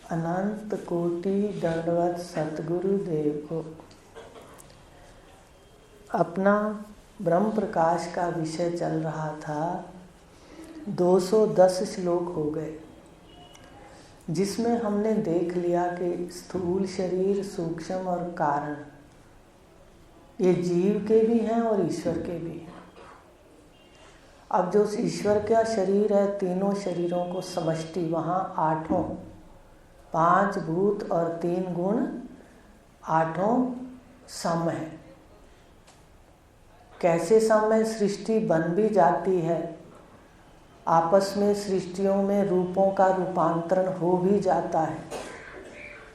अनंत कोटि दंडवत सतगुरु देव को। अपना ब्रह्म प्रकाश का विषय चल रहा था। 210 श्लोक हो गए, जिसमें हमने देख लिया कि स्थूल शरीर, सूक्ष्म और कारण ये जीव के भी हैं और ईश्वर के भी हैं। अब जो ईश्वर का शरीर है, तीनों शरीरों को समष्टि, वहाँ आठों, 5 भूत और 3 गुण, आठों सम है। कैसे सम है? सृष्टि बन भी जाती है, आपस में सृष्टियों में रूपों का रूपांतरण हो भी जाता है,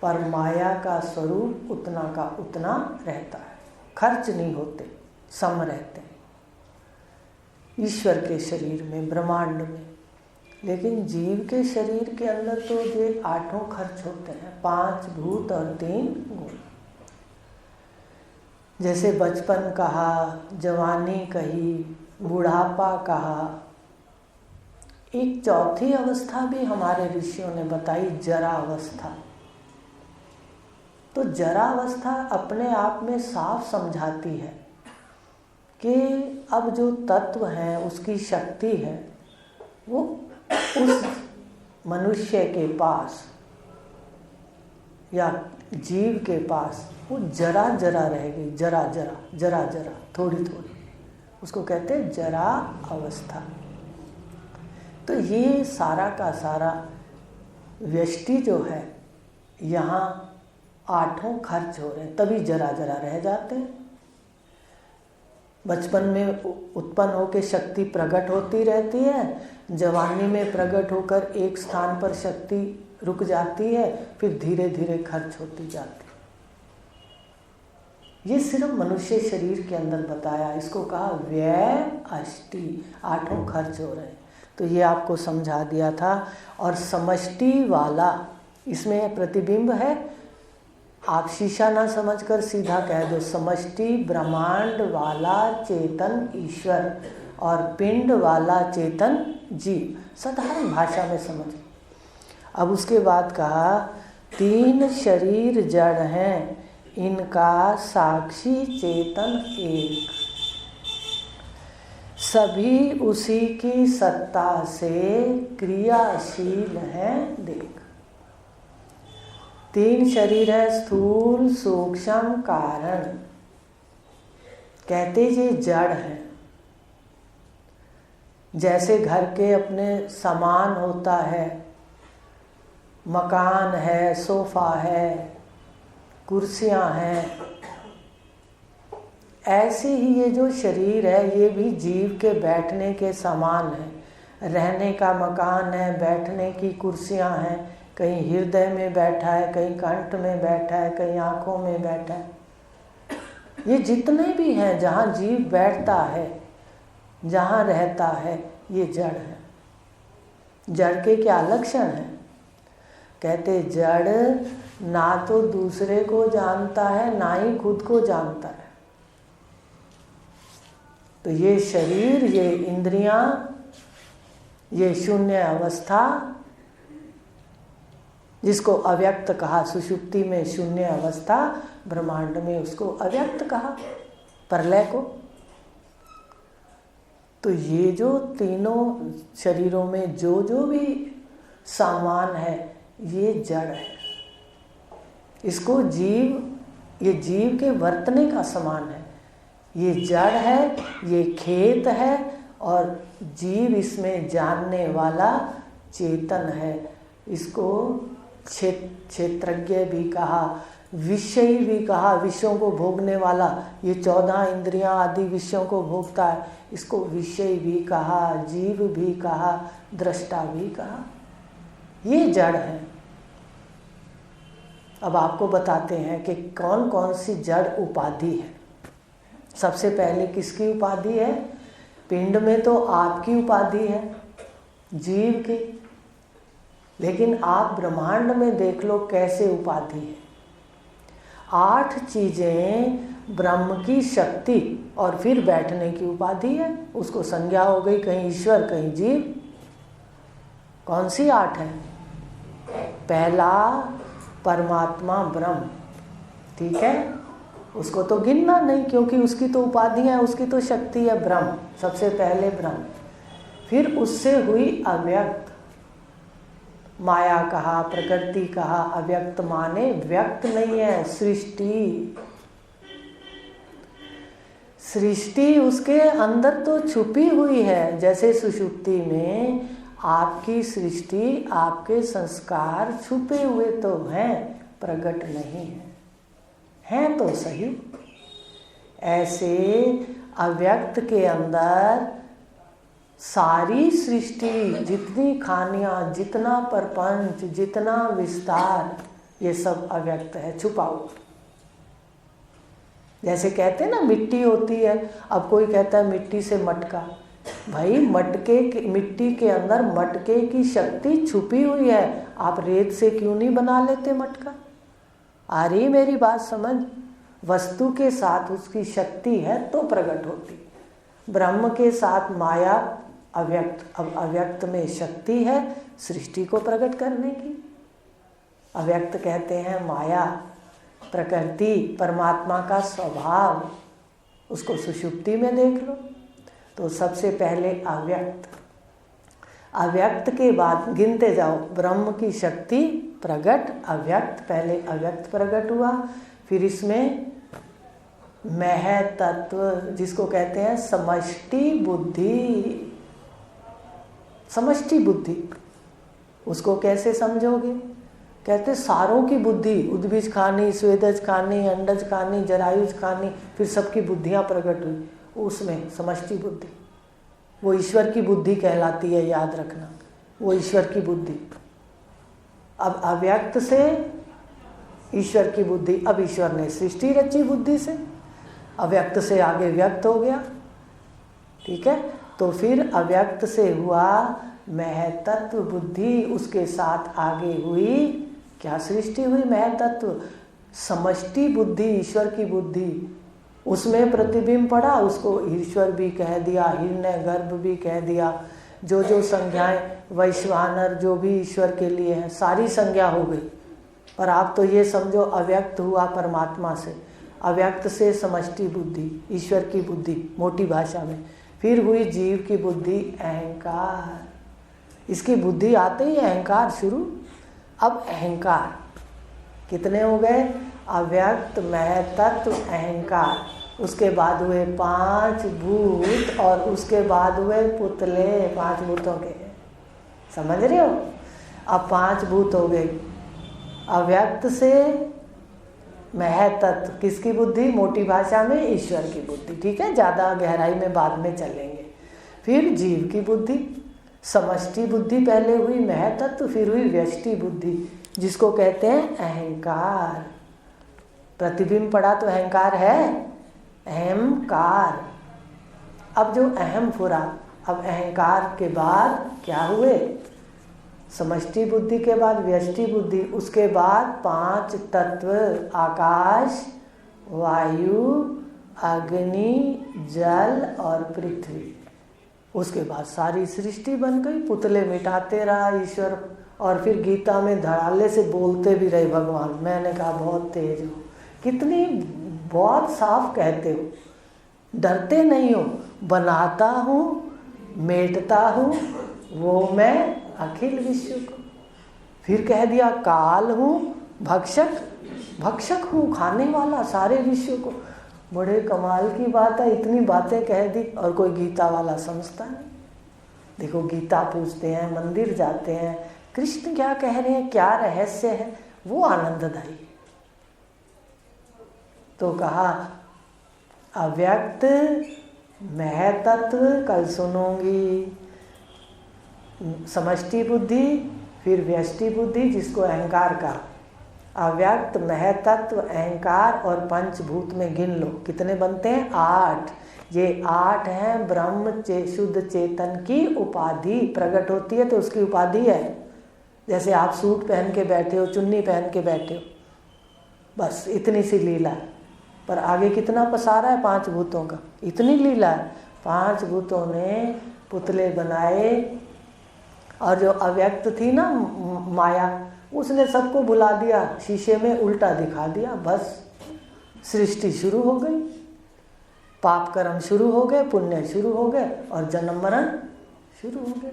पर माया का स्वरूप उतना का उतना रहता है, खर्च नहीं होते, सम रहते हैं ईश्वर के शरीर में, ब्रह्मांड में। लेकिन जीव के शरीर के अंदर तो ये आठों खर्च होते हैं, 5 भूत और 3 गुण। जैसे बचपन कहा, जवानी कही, बुढ़ापा कहा, एक चौथी अवस्था भी हमारे ऋषियों ने बताई, जरा अवस्था। तो जरा अवस्था अपने आप में साफ समझाती है कि अब जो तत्व है, उसकी शक्ति है, वो उस मनुष्य के पास या जीव के पास वो जरा जरा रहेगी, जरा जरा जरा जरा, थोड़ी थोड़ी, उसको कहते हैं जरा अवस्था। तो ये सारा का सारा व्यष्टि जो है, यहाँ आठों खर्च हो रहे हैं, तभी जरा जरा रह जाते हैं। बचपन में उत्पन्न होकर शक्ति प्रकट होती रहती है, जवानी में प्रकट होकर एक स्थान पर शक्ति रुक जाती है, फिर धीरे धीरे खर्च होती जाती है। ये सिर्फ मनुष्य शरीर के अंदर बताया, इसको कहा व्यय अष्टि, आठों खर्च हो रहे हैं। तो ये आपको समझा दिया था। और समष्टि वाला, इसमें प्रतिबिंब है, आप शीशा ना समझकर सीधा कह दो, समष्टि ब्रह्मांड वाला चेतन ईश्वर और पिंड वाला चेतन जीव, साधारण भाषा में समझ। अब उसके बाद कहा 3 शरीर जड़ हैं, इनका साक्षी चेतन एक, सभी उसी की सत्ता से क्रियाशील हैं देख। 3 शरीर है, स्थूल, सूक्ष्म, कारण। कहते ये जड़ है। जैसे घर के अपने सामान होता है, मकान है, सोफा है, कुर्सियां हैं, ऐसे ही ये जो शरीर है, ये भी जीव के बैठने के सामान है, रहने का मकान है, बैठने की कुर्सियां हैं। कहीं हृदय में बैठा है, कहीं कंठ में बैठा है, कहीं आँखों में बैठा है। ये जितने भी हैं, जहाँ जीव बैठता है, जहाँ रहता है, ये जड़ है। जड़ के क्या लक्षण हैं? कहते जड़ ना तो दूसरे को जानता है, ना ही खुद को जानता है। तो ये शरीर, ये इंद्रियां, ये शून्य अवस्था, जिसको अव्यक्त कहा, सुषुप्ति में शून्य अवस्था, ब्रह्मांड में उसको अव्यक्त कहा, प्रलय को। तो ये जो तीनों शरीरों में जो जो भी सामान है, ये जड़ है। इसको जीव, ये जीव के वर्तने का समान है। ये जड़ है, ये खेत है, और जीव इसमें जानने वाला चेतन है। इसको क्षेत्रज्ञ भी कहा, विषयी भी कहा, विषयों को भोगने वाला, ये 14 इंद्रियां आदि विषयों को भोगता है, इसको विषय भी कहा, जीव भी कहा, दृष्टा भी कहा। ये जड़ है। अब आपको बताते हैं कि कौन कौन सी जड़ उपाधि है। सबसे पहले किसकी उपाधि है? पिंड में तो आपकी उपाधि है, जीव की। लेकिन आप ब्रह्मांड में देख लो कैसे उपाधि है। 8 चीजें ब्रह्म की शक्ति और फिर बैठने की उपाधि है। उसको संज्ञा हो गई, कहीं ईश्वर, कहीं जीव। कौन सी 8 है? पहला परमात्मा ब्रह्म, ठीक है, उसको तो गिनना नहीं क्योंकि उसकी तो उपाधियाँ हैं, उसकी तो शक्ति है ब्रह्म, सबसे पहले ब्रह्म। फिर उससे हुई अव्यक्त, माया कहा, प्रकृति कहा, अव्यक्त माने व्यक्त नहीं है, सृष्टि। सृष्टि उसके अंदर तो छुपी हुई है, जैसे सुषुप्ति में आपकी सृष्टि, आपके संस्कार छुपे हुए तो हैं, प्रकट नहीं है, हैं तो सही। ऐसे अव्यक्त के अंदर सारी सृष्टि, जितनी खानियाँ, जितना प्रपंच, जितना विस्तार, ये सब अव्यक्त है, छुपा हुआ। जैसे कहते हैं ना मिट्टी होती है, अब कोई कहता है मिट्टी से मटका, भाई मिट्टी के अंदर मटके की शक्ति छुपी हुई है, आप रेत से क्यों नहीं बना लेते मटका? आ रही मेरी बात समझ? वस्तु के साथ उसकी शक्ति है तो प्रकट होती। ब्रह्म के साथ माया अव्यक्त, अब अव्यक्त में शक्ति है सृष्टि को प्रकट करने की। अव्यक्त कहते हैं माया, प्रकृति, परमात्मा का स्वभाव, उसको सुषुप्ति में देख लो। तो सबसे पहले अव्यक्त, अव्यक्त के बाद गिनते जाओ, ब्रह्म की शक्ति प्रकट, अव्यक्त, पहले अव्यक्त प्रकट हुआ, फिर इसमें मह तत्व जिसको कहते हैं समष्टि बुद्धि। समष्टि बुद्धि उसको कैसे समझोगे? कहते सारों की बुद्धि, उद्भिज खानी, स्वेदज खानी, अंडज खानी, जरायुज खानी, फिर सबकी बुद्धियां प्रकट हुई, उसमें समष्टि बुद्धि, वो ईश्वर की बुद्धि कहलाती है, याद रखना, वो ईश्वर की बुद्धि। अब अव्यक्त से ईश्वर की बुद्धि, अब ईश्वर ने सृष्टि रची बुद्धि से, अव्यक्त से आगे व्यक्त हो गया, ठीक है। तो फिर अव्यक्त से हुआ महतत्व बुद्धि, उसके साथ आगे हुई क्या सृष्टि हुई? महतत्व, समष्टि बुद्धि, ईश्वर की बुद्धि, उसमें प्रतिबिंब पड़ा, उसको ईश्वर भी कह दिया, हिरण्यगर्भ भी कह दिया, जो जो संज्ञाएं वैश्वानर जो भी ईश्वर के लिए हैं सारी संज्ञा हो गई। पर आप तो ये समझो अव्यक्त हुआ परमात्मा से, अव्यक्त से समष्टि बुद्धि, ईश्वर की बुद्धि मोटी भाषा में, फिर हुई जीव की बुद्धि अहंकार, इसकी बुद्धि आते ही अहंकार शुरू। अब अहंकार कितने हो गए? अव्यक्त, महतत्व, अहंकार, उसके बाद हुए 5 भूत और उसके बाद हुए पुतले 5 भूतों के, समझ रहे हो? अब 5 भूत हो गए। अव्यक्त से महतत्व, किसकी बुद्धि? मोटी भाषा में ईश्वर की बुद्धि, ठीक है, ज़्यादा गहराई में बाद में चलेंगे। फिर जीव की बुद्धि, समष्टि बुद्धि पहले हुई महतत्व, फिर हुई व्यष्टि बुद्धि जिसको कहते हैं अहंकार। प्रतिबिंब पड़ा तो अहंकार है, अहंकार। अब जो अहम फुरा, अब अहंकार के बाद क्या हुए? समष्टि बुद्धि के बाद व्यष्टि बुद्धि, उसके बाद 5 तत्व, आकाश, वायु, अग्नि, जल और पृथ्वी, उसके बाद सारी सृष्टि बन गई। पुतले मिटाते रहा ईश्वर, और फिर गीता में धड़ाले से बोलते भी रहे भगवान। मैंने कहा बहुत तेज हो, कितनी बहुत साफ कहते हो, डरते नहीं हो। बनाता हूँ, मेटता हूँ, वो मैं अखिल विश्व को। फिर कह दिया काल हूँ, भक्षक हूँ, खाने वाला सारे विश्व को। बड़े कमाल की बात है, इतनी बातें कह दी और कोई गीता वाला समझता नहीं। देखो गीता पूछते हैं, मंदिर जाते हैं, कृष्ण क्या कह रहे हैं, क्या रहस्य है, वो आनंददायी। तो कहा अव्यक्त, महतत्व कल सुनूंगी, समष्टि बुद्धि, फिर व्यष्टि बुद्धि जिसको अहंकार का, अव्यक्त, महतत्व, अहंकार और पंचभूत में गिन लो कितने बनते हैं? 8। ये 8 हैं ब्रह्म शुद्ध चेतन की उपाधि। प्रकट होती है तो उसकी उपाधि है। जैसे आप सूट पहन के बैठे हो, चुन्नी पहन के बैठे हो, बस इतनी सी लीला है। पर आगे कितना पसारा है 5 भूतों का, इतनी लीला है। 5 भूतों ने पुतले बनाए, और जो अव्यक्त थी ना माया, उसने सबको बुला दिया, शीशे में उल्टा दिखा दिया, बस सृष्टि शुरू हो गई, पाप कर्म शुरू हो गए, पुण्य शुरू हो गए और जन्म मरण शुरू हो गए।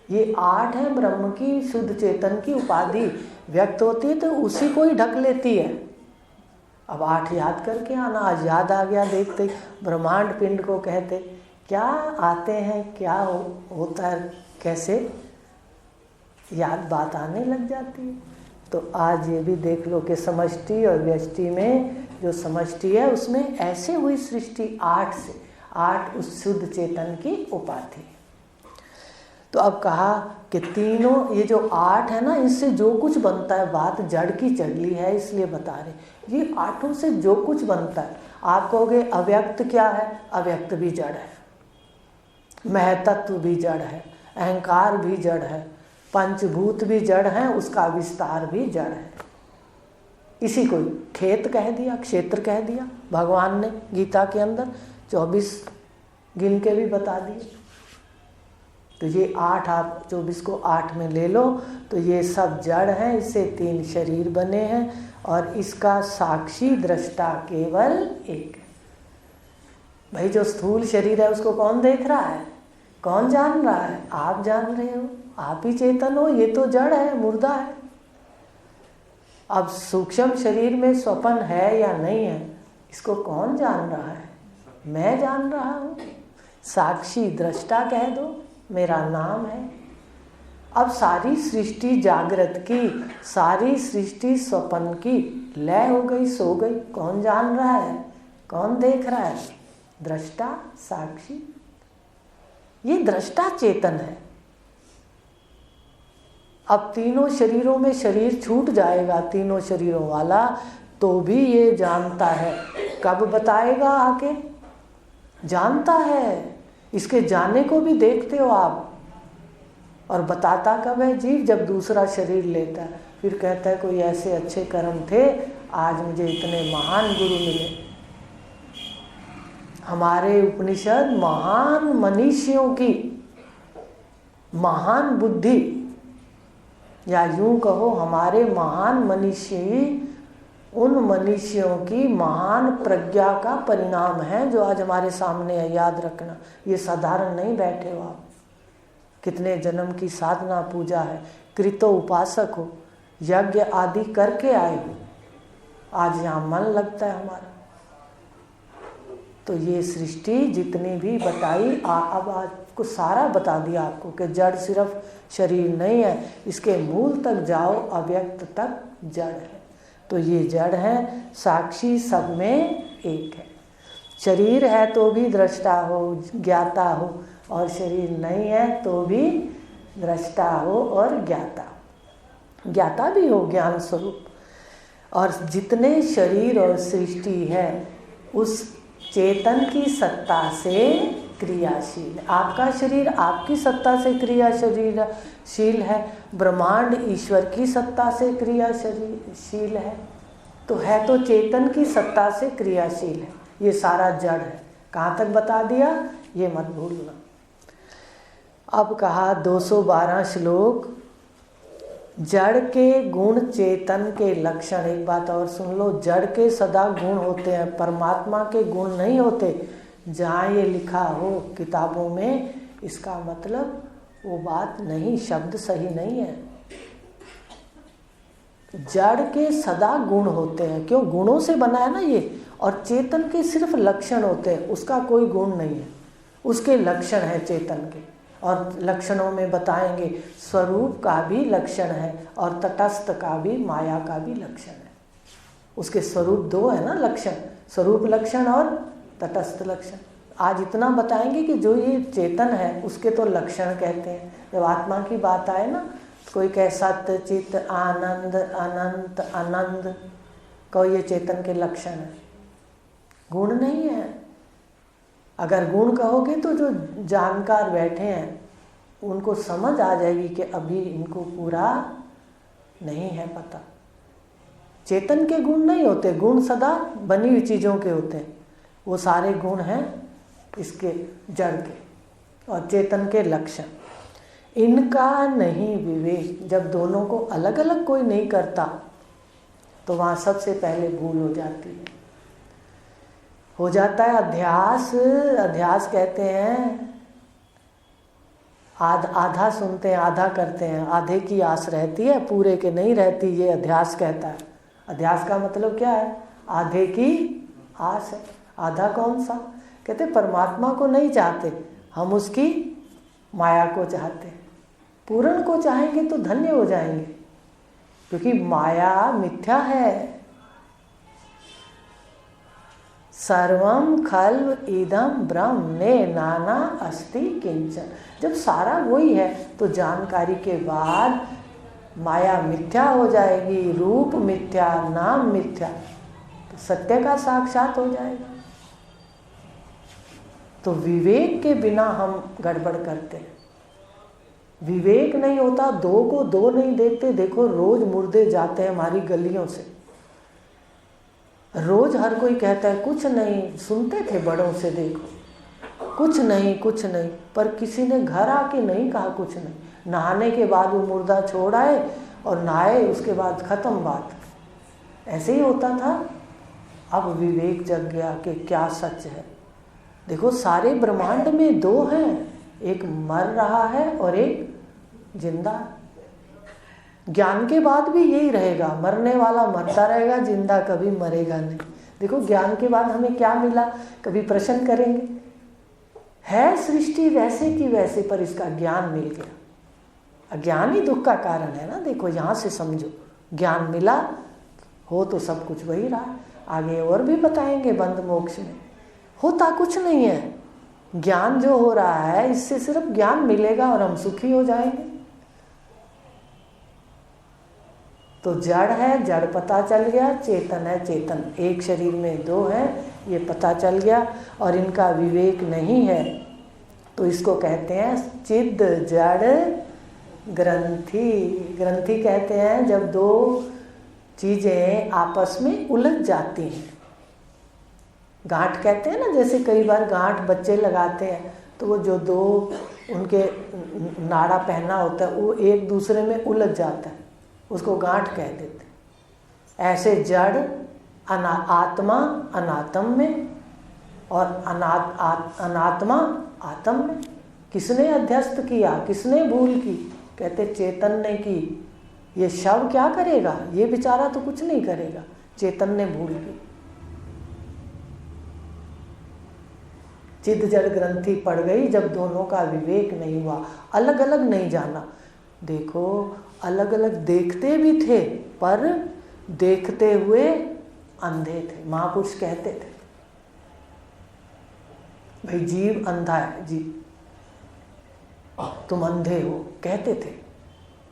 ये 8 है ब्रह्म की शुद्ध चेतन की उपाधि व्यक्त होती है तो उसी को ही ढक लेती है। अब 8 याद करके आना, आज याद आ गया देखते ब्रह्मांड पिंड को कहते क्या आते हैं, क्या होता है, कैसे याद बात आने लग जाती है। तो आज ये भी देख लो कि समष्टि और व्यष्टि में जो समष्टि है उसमें ऐसे हुई सृष्टि 8 से, 8 उस शुद्ध चेतन की उपाधि। तो अब कहा कि तीनों ये जो 8 है ना, इससे जो कुछ बनता है, बात जड़ की चढ़ली है इसलिए बता रहे, ये 8 से जो कुछ बनता है। आप कहोगे अव्यक्त क्या है, अव्यक्त भी जड़ है, महतत्व भी जड़ है, अहंकार भी जड़ है, पंचभूत भी जड़ है, उसका विस्तार भी जड़ है। इसी को खेत कह दिया, क्षेत्र कह दिया भगवान ने गीता के अंदर, 24 गिन के भी बता दिए। तो ये 8 आप 24 को 8 में ले लो तो ये सब जड़ हैं, इससे 3 शरीर बने हैं और इसका साक्षी दृष्टा केवल एक है। भाई जो स्थूल शरीर है उसको कौन देख रहा है, कौन जान रहा है, आप जान रहे हो, आप ही चेतन हो, ये तो जड़ है, मुर्दा है। अब सूक्ष्म शरीर में स्वपन है या नहीं है इसको कौन जान रहा है, मैं जान रहा हूँ। साक्षी दृष्टा कह दो, मेरा नाम है। अब सारी सृष्टि जागृत की, सारी सृष्टि स्वप्न की, लय हो गई, सो गई, कौन जान रहा है, कौन देख रहा है, दृष्टा साक्षी। ये दृष्टा चेतन है। अब तीनों शरीरों में शरीर छूट जाएगा, तीनों शरीरों वाला, तो भी ये जानता है। कब बताएगा आके, जानता है। इसके जाने को भी देखते हो आप। और बताता कब है जीव, जब दूसरा शरीर लेता है, फिर कहता है कोई ऐसे अच्छे कर्म थे, आज मुझे इतने महान गुरु मिले। हमारे उपनिषद महान मनीषियों की महान बुद्धि, या यूं कहो हमारे महान मनीषी उन मनीषियों की महान प्रज्ञा का परिणाम है जो आज हमारे सामने है। याद रखना, ये साधारण नहीं बैठे हो आप, कितने जन्म की साधना पूजा है, कृतो उपासक हो, यज्ञ आदि करके आए हो, आज यहाँ मन लगता है हमारा। तो ये सृष्टि जितनी भी बताई, अब आज कुछ सारा बता दिया आपको कि जड़ सिर्फ शरीर नहीं है, इसके मूल तक जाओ, अव्यक्त तक जड़ है। तो ये जड़ है, साक्षी सब में एक है। शरीर है तो भी दृष्टा हो, ज्ञाता हो, और शरीर नहीं है तो भी दृष्टा हो और ज्ञाता हो, ज्ञाता भी हो ज्ञान स्वरूप। और जितने शरीर और सृष्टि है उस चेतन की सत्ता से क्रियाशील। आपका शरीर आपकी सत्ता से क्रियाशील है, ब्रह्मांड ईश्वर की सत्ता से क्रियाशील है, तो है तो चेतन की सत्ता से क्रियाशील है। ये सारा जड़ है। कहाँ तक बता दिया, ये मत भूलना। अब कहा 212 श्लोक, जड़ के गुण चेतन के लक्षण। एक बात और सुन लो, जड़ के सदा गुण होते हैं, परमात्मा के गुण नहीं होते। जहाँ ये लिखा हो किताबों में, इसका मतलब वो बात नहीं, शब्द सही नहीं है। जड़ के सदा गुण होते हैं, क्यों, गुणों से बना है ना ये, और चेतन के सिर्फ लक्षण होते हैं, उसका कोई गुण नहीं है, उसके लक्षण है चेतन के। और लक्षणों में बताएंगे स्वरूप का भी लक्षण है और तटस्थ का भी, माया का भी लक्षण है। उसके स्वरूप 2 है ना लक्षण, स्वरूप लक्षण और तटस्थ लक्षण। आज इतना बताएंगे कि जो ये चेतन है उसके तो लक्षण कहते हैं। जब आत्मा की बात आए ना, कोई कहे सत्य चित आनंद अनंत आनंद, कहो ये चेतन के लक्षण है, गुण नहीं है। अगर गुण कहोगे तो जो जानकार बैठे हैं उनको समझ आ जाएगी कि अभी इनको पूरा नहीं है पता। चेतन के गुण नहीं होते, गुण सदा बनी हुई चीज़ों के होते हैं। वो सारे गुण हैं इसके जड़ के और चेतन के लक्षण। इनका नहीं विवेक। जब दोनों को अलग अलग कोई नहीं करता तो वहाँ सबसे पहले भूल हो जाती है। हो जाता है अध्यास। अध्यास कहते हैं आधा सुनते हैं आधा करते हैं, आधे की आस रहती है पूरे के नहीं रहती, ये अध्यास कहता है। अध्यास का मतलब क्या है? आधे की आस है। आधा कौन सा? कहते परमात्मा को नहीं चाहते, हम उसकी माया को चाहते। पूर्ण को चाहेंगे तो धन्य हो जाएंगे, क्योंकि माया मिथ्या है। सर्वम खल्व इदम ब्रह्मे नाना अस्ति किंचन। जब सारा वही है तो जानकारी के बाद माया मिथ्या हो जाएगी, रूप मिथ्या, नाम मिथ्या, तो सत्य का साक्षात हो जाएगा। तो विवेक के बिना हम गड़बड़ करते हैं। विवेक नहीं होता, दो को दो नहीं देखते। देखो रोज मुर्दे जाते हैं हमारी गलियों से, रोज हर कोई कहता है कुछ नहीं, सुनते थे बड़ों से, देखो कुछ नहीं कुछ नहीं, पर किसी ने घर आके नहीं कहा कुछ नहीं। नहाने के बाद वो मुर्दा छोड़ आए और नहाए, उसके बाद खत्म बात। ऐसे ही होता था। अब विवेक जग गया कि क्या सच है। देखो सारे ब्रह्मांड में दो हैं, एक मर रहा है और एक जिंदा है। ज्ञान के बाद भी यही रहेगा, मरने वाला मरता रहेगा, जिंदा कभी मरेगा नहीं। देखो ज्ञान के बाद हमें क्या मिला, कभी प्रश्न करेंगे? है सृष्टि वैसे की वैसे, पर इसका ज्ञान मिल गया। अज्ञान ही दुख का कारण है ना। देखो यहाँ से समझो, ज्ञान मिला हो तो सब कुछ वही रहा। आगे और भी बताएंगे बंद मोक्ष में। होता कुछ नहीं है, ज्ञान जो हो रहा है इससे सिर्फ ज्ञान मिलेगा और हम सुखी हो जाएंगे। तो जड़ है, जड़ पता चल गया, चेतन है, चेतन एक शरीर में दो है, ये पता चल गया। और इनका विवेक नहीं है तो इसको कहते हैं चिद जड़ ग्रंथि। ग्रंथि कहते हैं जब दो चीज़ें आपस में उलझ जाती हैं। गांठ कहते हैं ना, जैसे कई बार गांठ बच्चे लगाते हैं तो वो जो दो उनके नाड़ा पहना होता है वो एक दूसरे में उलझ जाता है, उसको गांठ कह देते। ऐसे जड़ आत्मा अनात्म में और अनात्मा आत्म में। किसने अध्यस्त किया, किसने भूल की? कहते चेतन ने की। ये शव क्या करेगा, ये बेचारा तो कुछ नहीं करेगा, चेतन ने भूल की। चिद जड़ ग्रंथि पड़ गई जब दोनों का विवेक नहीं हुआ, अलग अलग नहीं जाना। देखो अलग अलग देखते भी थे पर देखते हुए अंधे थे। महापुरुष कहते थे भाई जीव अंधा है, जी तुम अंधे हो, कहते थे।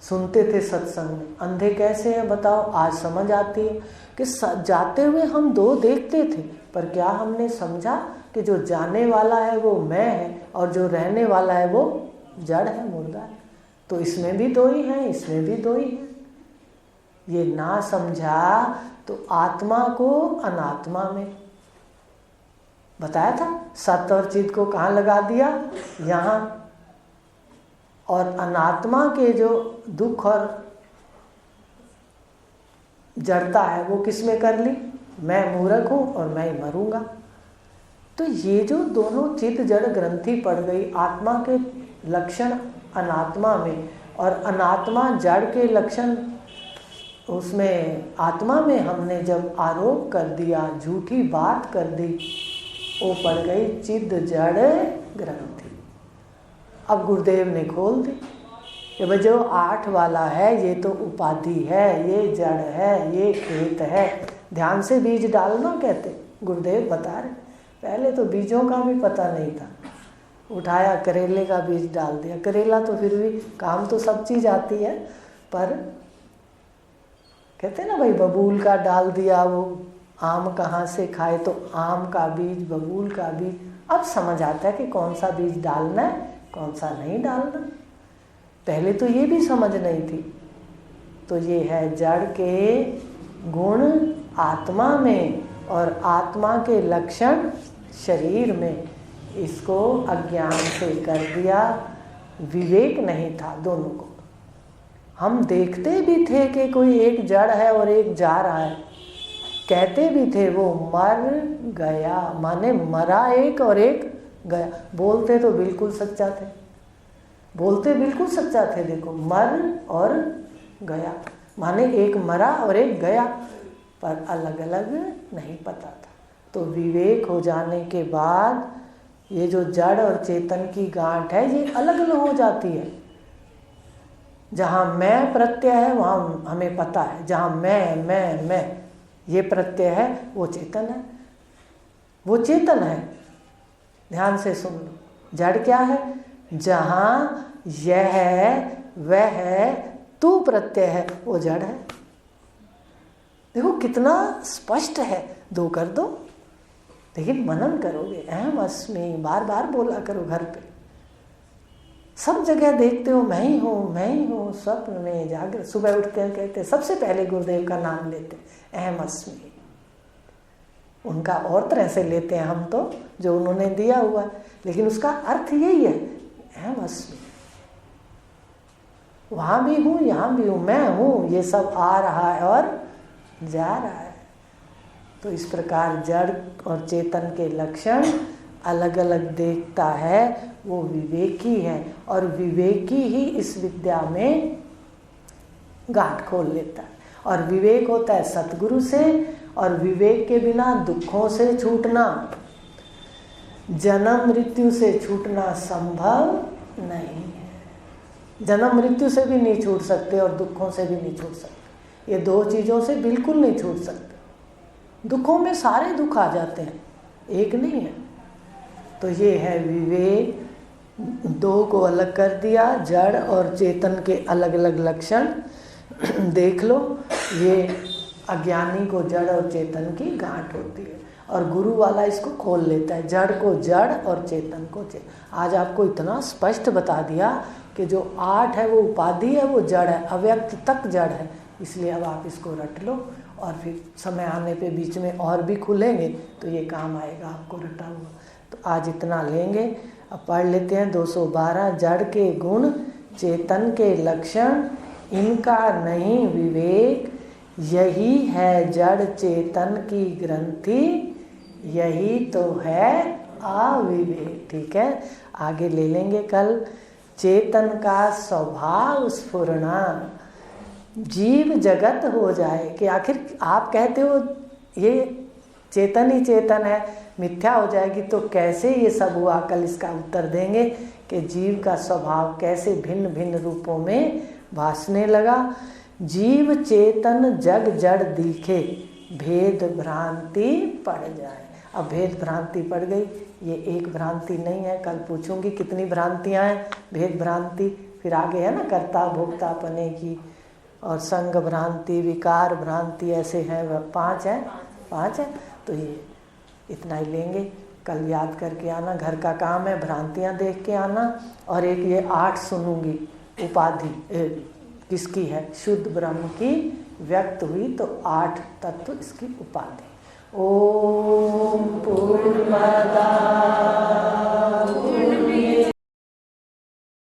सुनते थे सत्संग में। अंधे कैसे हैं बताओ? आज समझ आती है कि जाते हुए हम दो देखते थे, पर क्या हमने समझा कि जो जाने वाला है वो मैं है और जो रहने वाला है वो जड़ है, मुर्दा है। तो इसमें भी दो ही हैं, इसमें भी दो ही हैं। ये ना समझा तो आत्मा को अनात्मा में बताया था। सत और चित को कहाँ लगा दिया? यहाँ। और अनात्मा के जो दुख और जड़ता है वो किस में कर ली? मैं मूर्ख हूँ और मैं ही मरूंगा। तो ये जो दोनों चित जड़ ग्रंथि पड़ गई, आत्मा के लक्षण अनात्मा में और अनात्मा जड़ के लक्षण उसमें आत्मा में, हमने जब आरोप कर दिया, झूठी बात कर दी, वो पड़ गई चिद जड़ ग्रंथि। अब गुरुदेव ने खोल दी कि भाई जो 8 वाला है ये तो उपाधि है, ये जड़ है, ये खेत है। ध्यान से बीज डालना कहते गुरुदेव बता रहे। पहले तो बीजों का भी पता नहीं था, उठाया करेले का बीज डाल दिया। करेला तो फिर भी काम तो सब चीज़ आती है, पर कहते ना भाई बबूल का डाल दिया, वो आम कहाँ से खाए, तो आम का बीज, बबूल का बीज। अब समझ आता है कि कौन सा बीज डालना है, कौन सा नहीं डालना। पहले तो ये भी समझ नहीं थी। तो ये है जड़ के गुण आत्मा में और आत्मा के लक्षण शरीर में। इसको अज्ञान से कर दिया विवेक नहीं था दोनों को। हम देखते भी थे कि कोई एक जड़ है और एक जा रहा है, कहते भी थे वो मर गया, माने मरा एक और एक गया। बोलते तो बिल्कुल सच्चा थे, बोलते बिल्कुल सच्चा थे। देखो, मर और गया माने एक मरा और एक गया, पर अलग अलग नहीं पता था। तो विवेक हो जाने के बाद ये जो जड़ और चेतन की गांठ है ये अलग अलग हो जाती है। जहाँ मैं प्रत्यय है वहाँ हमें पता है, जहाँ मैं ये प्रत्यय है वो चेतन है, वो चेतन है। ध्यान से सुन लो, जड़ क्या है? जहाँ यह है वह है तू प्रत्यय है, वो जड़ है। देखो कितना स्पष्ट है, दो कर दो। लेकिन मनन करोगे, अहम अस्मि बार बार बोला करो घर पे, सब जगह देखते हो मैं ही हूँ मैं ही हूँ। स्वप्न में जागृत, सुबह उठते हैं कहते हैं, सबसे पहले गुरुदेव का नाम लेते हैं अहम अस्मि। उनका और तरह से लेते हैं हम तो, जो उन्होंने दिया हुआ है, लेकिन उसका अर्थ यही है अहम अस्मि। वहाँ भी हूँ यहाँ भी हूँ, मैं हूँ, ये सब आ रहा है और जा रहा है। तो इस प्रकार जड़ और चेतन के लक्षण अलग अलग देखता है, वो विवेकी है। और विवेकी ही इस विद्या में गांठ खोल लेता है। और विवेक होता है सतगुरु से, और विवेक के बिना दुखों से छूटना, जन्म मृत्यु से छूटना संभव नहीं है। जन्म मृत्यु से भी नहीं छूट सकते और दुखों से भी नहीं छूट सकते। ये दो चीज़ों से बिल्कुल नहीं छूट सकते। दुखों में सारे दुख आ जाते हैं, एक नहीं है। तो ये है विवेक, दो को अलग कर दिया, जड़ और चेतन के अलग अलग लक्षण देख लो। ये अज्ञानी को जड़ और चेतन की गांठ होती है, और गुरु वाला इसको खोल लेता है, जड़ को जड़ और चेतन को चेतन। आज आपको इतना स्पष्ट बता दिया कि जो 8 है वो उपाधि है, वो जड़ है, अव्यक्त तक जड़ है। इसलिए अब आप इसको रट लो, और फिर समय आने पे बीच में और भी खुलेंगे तो ये काम आएगा आपको रटा हुआ। तो आज इतना लेंगे। अब पढ़ लेते हैं 212। जड़ के गुण चेतन के लक्षण, इनका नहीं विवेक, यही है जड़ चेतन की ग्रंथि, यही तो है अविवेक। ठीक है, आगे ले लेंगे कल। चेतन का स्वभाव स्फुरना, जीव जगत हो जाए कि आखिर आप कहते हो ये चेतन ही चेतन है, मिथ्या हो जाएगी तो कैसे ये सब हुआ। कल इसका उत्तर देंगे कि जीव का स्वभाव कैसे भिन्न भिन्न रूपों में भासने लगा। जीव चेतन जग जड़ दिखे, भेद भ्रांति पड़ जाए। अब भेद भ्रांति पड़ गई, ये एक भ्रांति नहीं है। कल पूछूंगी कितनी भ्रांतियां हैं। भेद भ्रांति, फिर आगे है ना कर्ता भोक्ता पने की, और संग भ्रांति, विकार भ्रांति, ऐसे हैं 5 हैं, 5 है। तो ये इतना ही लेंगे। कल याद करके आना, घर का काम है, भ्रांतियां देख के आना। और एक ये 8 सुनूंगी उपाधि किसकी है, शुद्ध ब्रह्म की व्यक्त हुई, तो 8 तत्व इसकी उपाधि। ओम पूर्णमदा